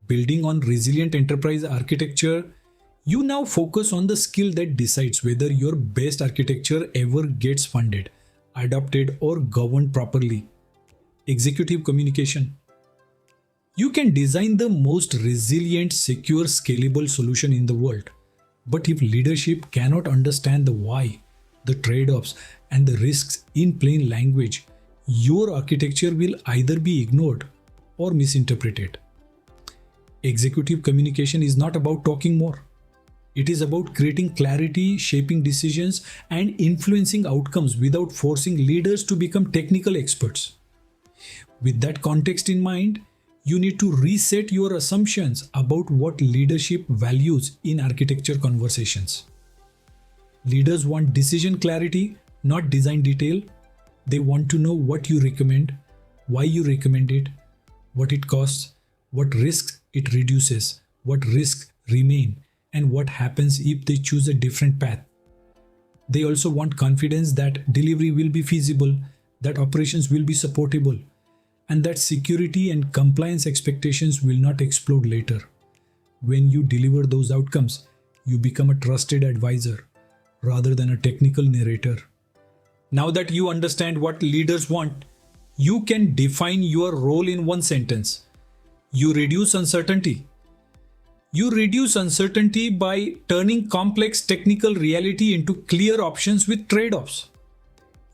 Building on resilient enterprise architecture, you now focus on the skill that decides whether your best architecture ever gets funded, adopted, or governed properly. Executive communication. You can design the most resilient, secure, scalable solution in the world. But if leadership cannot understand the why, the trade-offs, and the risks in plain language, your architecture will either be ignored or misinterpreted. Executive communication is not about talking more. It is about creating clarity, shaping decisions, and influencing outcomes without forcing leaders to become technical experts. With that context in mind, you need to reset your assumptions about what leadership values in architecture conversations. Leaders want decision clarity, not design detail. They want to know what you recommend, why you recommend it, what it costs, what risks it reduces, what risks remain, and what happens if they choose a different path. They also want confidence that delivery will be feasible, that operations will be supportable, and that security and compliance expectations will not explode later. When you deliver those outcomes, you become a trusted advisor rather than a technical narrator. Now that you understand what leaders want, you can define your role in one sentence. You reduce uncertainty. You reduce uncertainty by turning complex technical reality into clear options with trade-offs.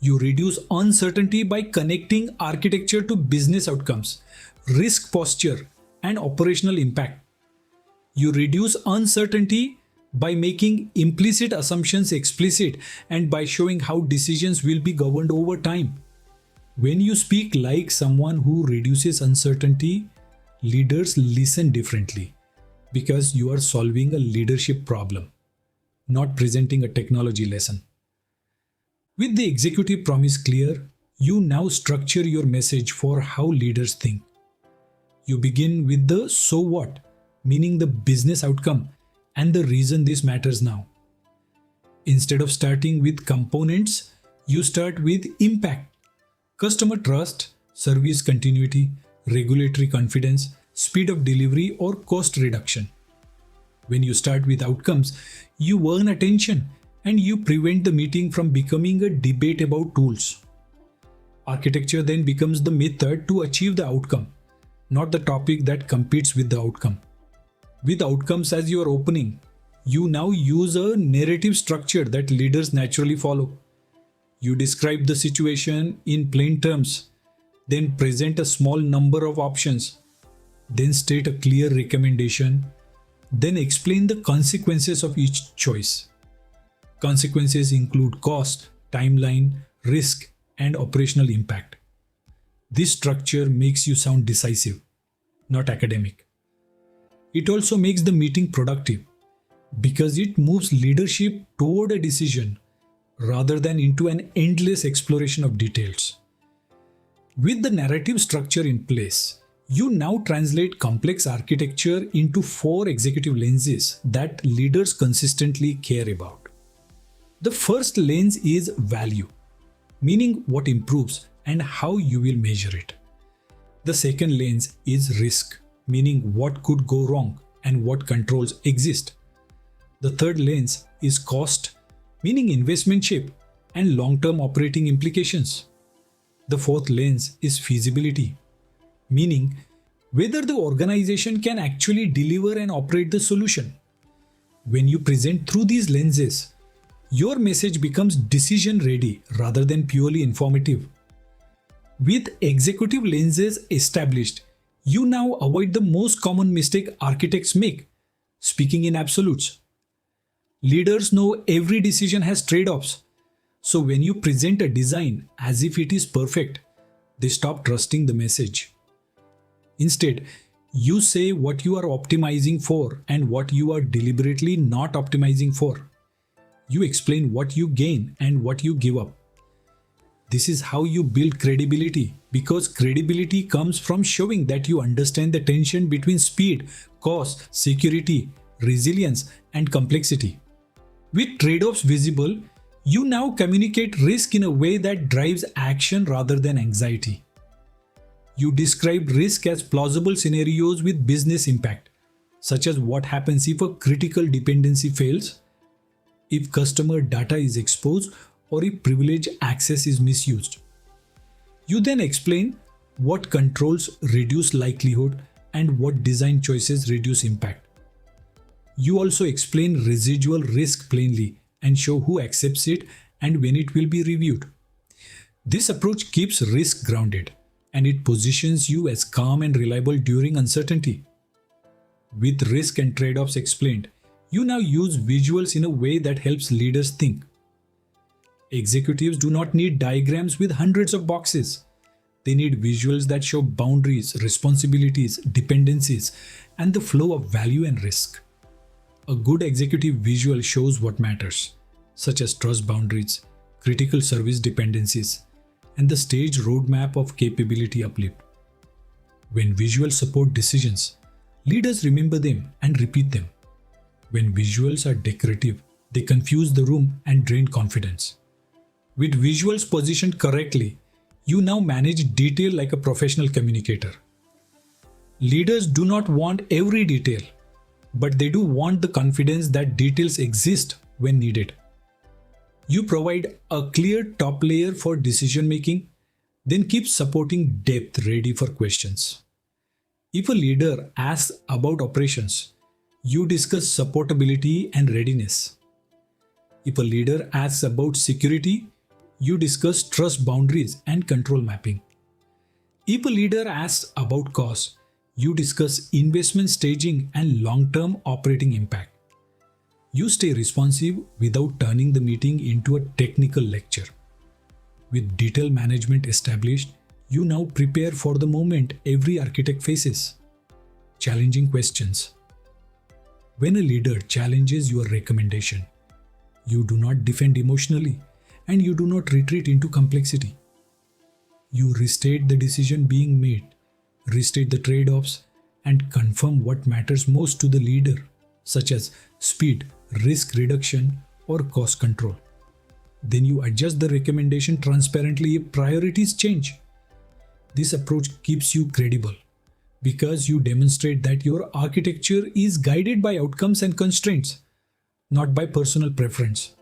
You reduce uncertainty by connecting architecture to business outcomes, risk posture, and operational impact. You reduce uncertainty by making implicit assumptions explicit and by showing how decisions will be governed over time. When you speak like someone who reduces uncertainty, leaders listen differently because you are solving a leadership problem, not presenting a technology lesson. With the executive promise clear, you now structure your message for how leaders think. You begin with the so what, meaning the business outcome and the reason this matters now. Instead of starting with components, you start with impact, customer trust, service continuity, regulatory confidence, speed of delivery, or cost reduction. When you start with outcomes, you earn attention and you prevent the meeting from becoming a debate about tools. Architecture then becomes the method to achieve the outcome, not the topic that competes with the outcome. With outcomes as your opening, you now use a narrative structure that leaders naturally follow. You describe the situation in plain terms, then present a small number of options, then state a clear recommendation, then explain the consequences of each choice. Consequences include cost, timeline, risk, and operational impact. This structure makes you sound decisive, not academic. It also makes the meeting productive because it moves leadership toward a decision rather than into an endless exploration of details. With the narrative structure in place, you now translate complex architecture into 4 executive lenses that leaders consistently care about. The first lens is value, meaning what improves and how you will measure it. The second lens is risk, meaning what could go wrong and what controls exist. The third lens is cost, meaning investment shape and long-term operating implications. The fourth lens is feasibility, meaning whether the organization can actually deliver and operate the solution. When you present through these lenses, your message becomes decision-ready rather than purely informative. With executive lenses established, you now avoid the most common mistake architects make, speaking in absolutes. Leaders know every decision has trade-offs, so when you present a design as if it is perfect, they stop trusting the message. Instead, you say what you are optimizing for and what you are deliberately not optimizing for. You explain what you gain and what you give up. This is how you build credibility, because credibility comes from showing that you understand the tension between speed, cost, security, resilience, and complexity. With trade-offs visible, you now communicate risk in a way that drives action rather than anxiety. You describe risk as plausible scenarios with business impact, such as what happens if a critical dependency fails, if customer data is exposed, or if privileged access is misused. You then explain what controls reduce likelihood and what design choices reduce impact. You also explain residual risk plainly and show who accepts it and when it will be reviewed. This approach keeps risk grounded and it positions you as calm and reliable during uncertainty. With risk and trade-offs explained, you now use visuals in a way that helps leaders think. Executives do not need diagrams with hundreds of boxes. They need visuals that show boundaries, responsibilities, dependencies, and the flow of value and risk. A good executive visual shows what matters, such as trust boundaries, critical service dependencies, and the staged roadmap of capability uplift. When visuals support decisions, leaders remember them and repeat them. When visuals are decorative, they confuse the room and drain confidence. With visuals positioned correctly, you now manage detail like a professional communicator. Leaders do not want every detail, but they do want the confidence that details exist when needed. You provide a clear top layer for decision making, then keep supporting depth ready for questions. If a leader asks about operations, you discuss supportability and readiness. If a leader asks about security, you discuss trust boundaries and control mapping. If a leader asks about cost, you discuss investment staging and long-term operating impact. You stay responsive without turning the meeting into a technical lecture. With detail management established, you now prepare for the moment every architect faces. Challenging questions. When a leader challenges your recommendation, you do not defend emotionally and you do not retreat into complexity. You restate the decision being made, restate the trade-offs, and confirm what matters most to the leader, such as speed, risk reduction, or cost control. Then you adjust the recommendation transparently if priorities change. This approach keeps you credible because you demonstrate that your architecture is guided by outcomes and constraints, not by personal preference.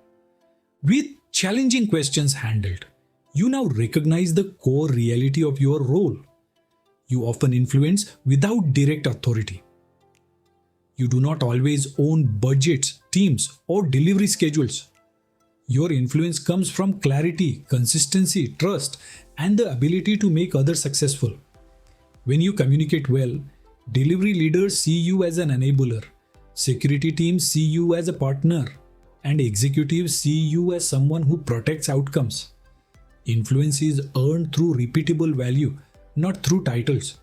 With challenging questions handled, you now recognize the core reality of your role. You often influence without direct authority. You do not always own budgets, teams, or delivery schedules. Your influence comes from clarity, consistency, trust, and the ability to make others successful. When you communicate well, delivery leaders see you as an enabler, security teams see you as a partner, and executives see you as someone who protects outcomes. Influence is earned through repeatable value, not through titles.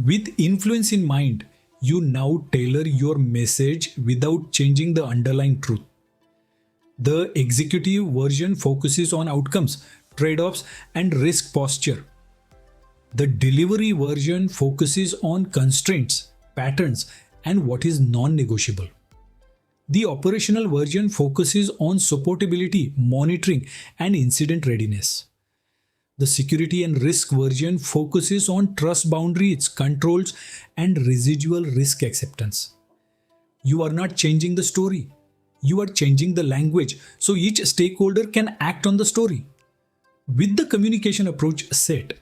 With influence in mind, you now tailor your message without changing the underlying truth. The executive version focuses on outcomes, trade-offs, and risk posture. The delivery version focuses on constraints, patterns, and what is non-negotiable. The operational version focuses on supportability, monitoring, and incident readiness. The security and risk version focuses on trust boundaries, controls, and residual risk acceptance. You are not changing the story. You are changing the language so each stakeholder can act on the story. With the communication approach set,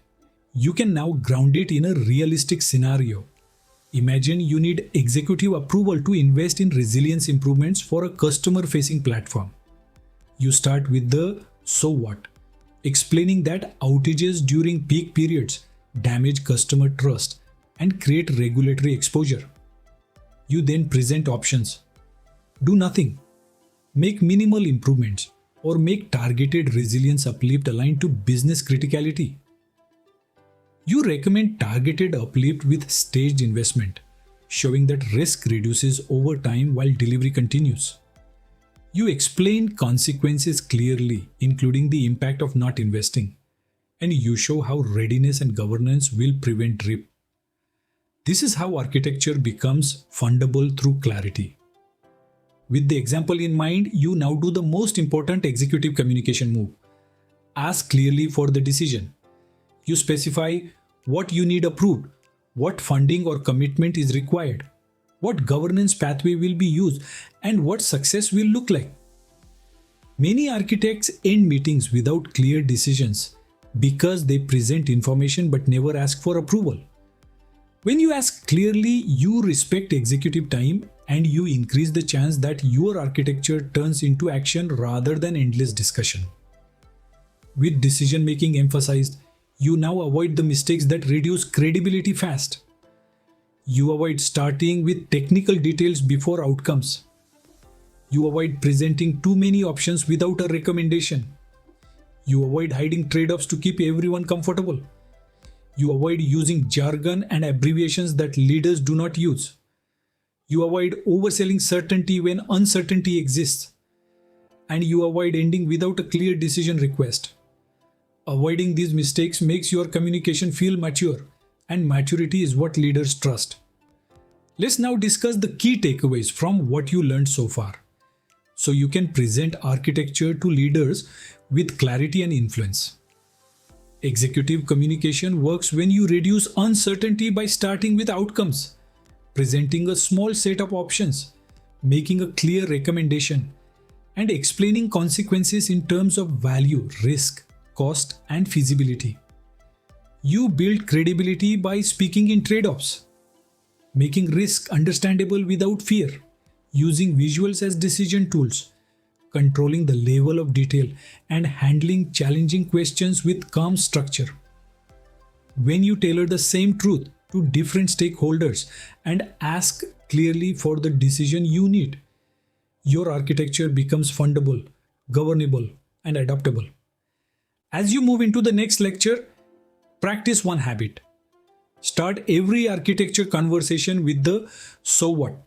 you can now ground it in a realistic scenario. Imagine you need executive approval to invest in resilience improvements for a customer-facing platform. You start with the so what, explaining that outages during peak periods damage customer trust and create regulatory exposure. You then present options. Do nothing. Make minimal improvements or make targeted resilience uplift aligned to business criticality. You recommend targeted uplift with staged investment, showing that risk reduces over time while delivery continues. You explain consequences clearly, including the impact of not investing, and you show how readiness and governance will prevent drip. This is how architecture becomes fundable through clarity. With the example in mind, you now do the most important executive communication move. Ask clearly for the decision. You specify what you need approved, what funding or commitment is required, what governance pathway will be used, and what success will look like. Many architects end meetings without clear decisions because they present information but never ask for approval. When you ask clearly, you respect executive time and you increase the chance that your architecture turns into action rather than endless discussion. With decision making emphasized, you now avoid the mistakes that reduce credibility fast. You avoid starting with technical details before outcomes. You avoid presenting too many options without a recommendation. You avoid hiding trade-offs to keep everyone comfortable. You avoid using jargon and abbreviations that leaders do not use. You avoid overselling certainty when uncertainty exists. And you avoid ending without a clear decision request. Avoiding these mistakes makes your communication feel mature, and maturity is what leaders trust. Let's now discuss the key takeaways from what you learned so far, so you can present architecture to leaders with clarity and influence. Executive communication works when you reduce uncertainty by starting with outcomes, presenting a small set of options, making a clear recommendation, and explaining consequences in terms of value, risk, cost, and feasibility. You build credibility by speaking in trade-offs, making risk understandable without fear, using visuals as decision tools, controlling the level of detail, and handling challenging questions with calm structure. When you tailor the same truth to different stakeholders and ask clearly for the decision you need, your architecture becomes fundable, governable, and adaptable. As you move into the next lecture, practice one habit. Start every architecture conversation with the "so what?"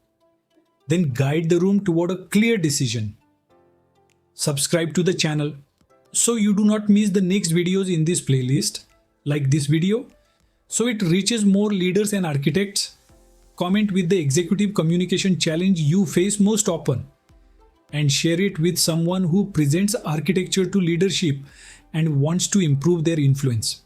Then guide the room toward a clear decision. Subscribe to the channel so you do not miss the next videos in this playlist, like this video, so it reaches more leaders and architects. Comment with the executive communication challenge you face most often, and share it with someone who presents architecture to leadership and wants to improve their influence.